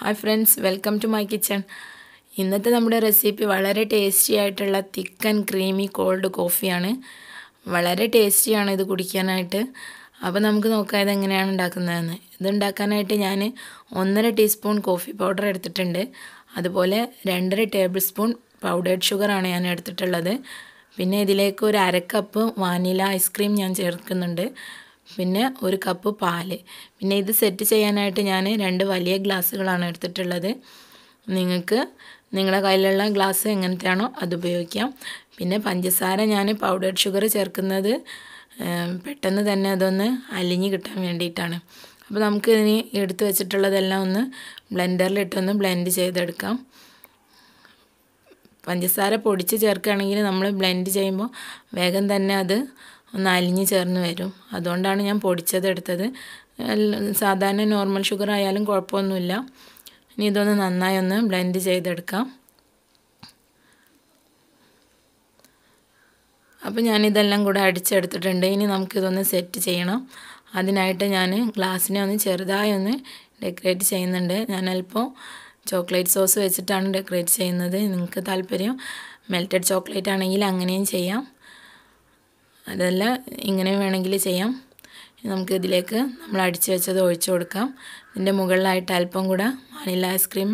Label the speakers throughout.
Speaker 1: Hi friends, welcome to my kitchen. ഇന്നത്തെ നമ്മുടെ recipe വളരെ ടേസ്റ്റി ആയിട്ടുള്ള തിക്ക് ആൻഡ് ക്രീമി കോൾഡ് കോഫിയാണ്. വളരെ ടേസ്റ്റിയാണ് ഇത് കുടിക്കാനായിട്ട്. അപ്പോൾ നമുക്ക് നോക്കാം ഇതെങ്ങനെയാണ് ഉണ്ടാക്കുന്നതെന്ന്. ഇത് ഉണ്ടാക്കാനായിട്ട് ഞാൻ 1.5 ടീസ്പൂൺ കോഫി പൗഡർ എടുത്തിട്ടുണ്ട്. അതുപോലെ 2.5 ടേബിൾ സ്പൂൺ പൗഡേർഡ് ഷുഗറാണ് ഞാൻ എടുത്തിട്ടുള്ളത്. പിന്നെ ഇതിലേക്ക് ഒരു 1/2 കപ്പ് വാനില ഐസ്ക്രീം ഞാൻ ചേർക്കുന്നുണ്ട്. പിന്നെ 1 കപ്പ് പാൽ. പിന്നെ ഇത് സെറ്റ് ചെയ്യാനായിട്ട് ഞാൻ 2 വലിയ ഗ്ലാസ്സുകളാണ് എടുത്തിട്ടുള്ളത്. നിങ്ങൾക്ക് നിങ്ങളുടെ കയ്യിലുള്ള ഗ്ലാസ് എങ്ങനത്തെയാണോ അത് ഉപയോഗിക്കാം. പിന്നെ പഞ്ചസാര ഞാൻ പൗഡേർഡ് ഷുഗർ ചേർക്കുന്നത് പെട്ടെന്ന് തന്നെ അതൊന്ന് അലിഞ്ഞ് കിട്ടാൻ വേണ്ടിയിട്ടാണ്. അപ്പോൾ നമുക്ക് ഇനി എടുത്തു വെച്ചിട്ടുള്ളതെല്ലാം ഒന്ന് ബ്ലെൻഡറിലിട്ടൊന്ന് ബ്ലെൻഡ് ചെയ്തെടുക്കാം. പഞ്ചസാര പൊടിച്ച് ചേർക്കുകയാണെങ്കിൽ നമ്മൾ ബ്ലെൻഡ് ചെയ്യുമ്പോൾ വേഗം തന്നെ അത് ഒന്ന് അലിഞ്ഞ് ചേർന്ന് വരും. അതുകൊണ്ടാണ് ഞാൻ പൊടിച്ചതെടുത്തത്. സാധാരണ നോർമൽ ഷുഗർ ആയാലും കുഴപ്പമൊന്നുമില്ല. ഇനി ഇതൊന്ന് നന്നായി ഒന്ന് ബ്ലെൻഡ് ചെയ്തെടുക്കാം. അപ്പോൾ ഞാനിതെല്ലാം കൂടെ അടിച്ചെടുത്തിട്ടുണ്ട്. ഇനി നമുക്കിതൊന്ന് സെറ്റ് ചെയ്യണം. അതിനായിട്ട് ഞാൻ ഗ്ലാസ്സിനെ ഒന്ന് ചെറുതായി ഒന്ന് ഡെക്കറേറ്റ് ചെയ്യുന്നുണ്ട്. ഞാൻ അല്പം ചോക്ലേറ്റ് സോസ് വെച്ചിട്ടാണ് ഡെക്കറേറ്റ് ചെയ്യുന്നത്. നിങ്ങൾക്ക് താല്പര്യം മെൽറ്റഡ് ചോക്ലേറ്റ് ആണെങ്കിൽ അങ്ങനെയും ചെയ്യാം, അതല്ല ഇങ്ങനെ വേണമെങ്കിൽ ചെയ്യാം. നമുക്ക് ഇതിലേക്ക് നമ്മൾ അടിച്ച് വെച്ചത് ഒഴിച്ചു കൊടുക്കാം. ഇതിൻ്റെ മുകളിലായിട്ട് അല്പം കൂടെ വാനില ഐസ്ക്രീം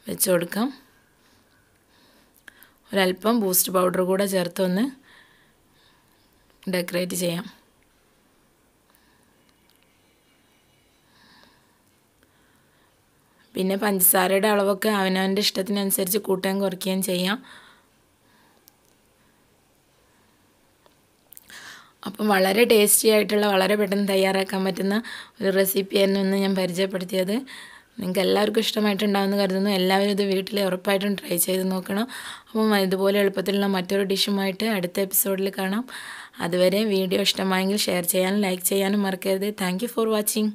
Speaker 1: വെച്ച് കൊടുക്കാം. ഒരല്പം ബൂസ്റ്റ് പൗഡർ കൂടെ ചേർത്തൊന്ന് ഡെക്കറേറ്റ് ചെയ്യാം. പിന്നെ പഞ്ചസാരയുടെ അളവൊക്കെ അവനവൻ്റെ ഇഷ്ടത്തിനനുസരിച്ച് കൂട്ടുകയും കുറയ്ക്കുകയും ചെയ്യാം. അപ്പം വളരെ ടേസ്റ്റി ആയിട്ടുള്ള വളരെ പെട്ടെന്ന് തയ്യാറാക്കാൻ പറ്റുന്ന ഒരു റെസിപ്പിയായിരുന്നു ഇന്ന് ഞാൻ പരിചയപ്പെടുത്തിയത്. നിങ്ങൾക്ക് എല്ലാവർക്കും ഇഷ്ടമായിട്ടുണ്ടാകുമെന്ന് കരുതുന്നു. എല്ലാവരും ഇത് വീട്ടിൽ ഉറപ്പായിട്ടും ട്രൈ ചെയ്ത് നോക്കണം. അപ്പം ഇതുപോലെ എളുപ്പത്തിലുള്ള മറ്റൊരു ഡിഷുമായിട്ട് അടുത്ത എപ്പിസോഡിൽ കാണാം. അതുവരെ വീഡിയോ ഇഷ്ടമായെങ്കിൽ ഷെയർ ചെയ്യാനും ലൈക്ക് ചെയ്യാനും മറക്കരുത്. Thank you for watching.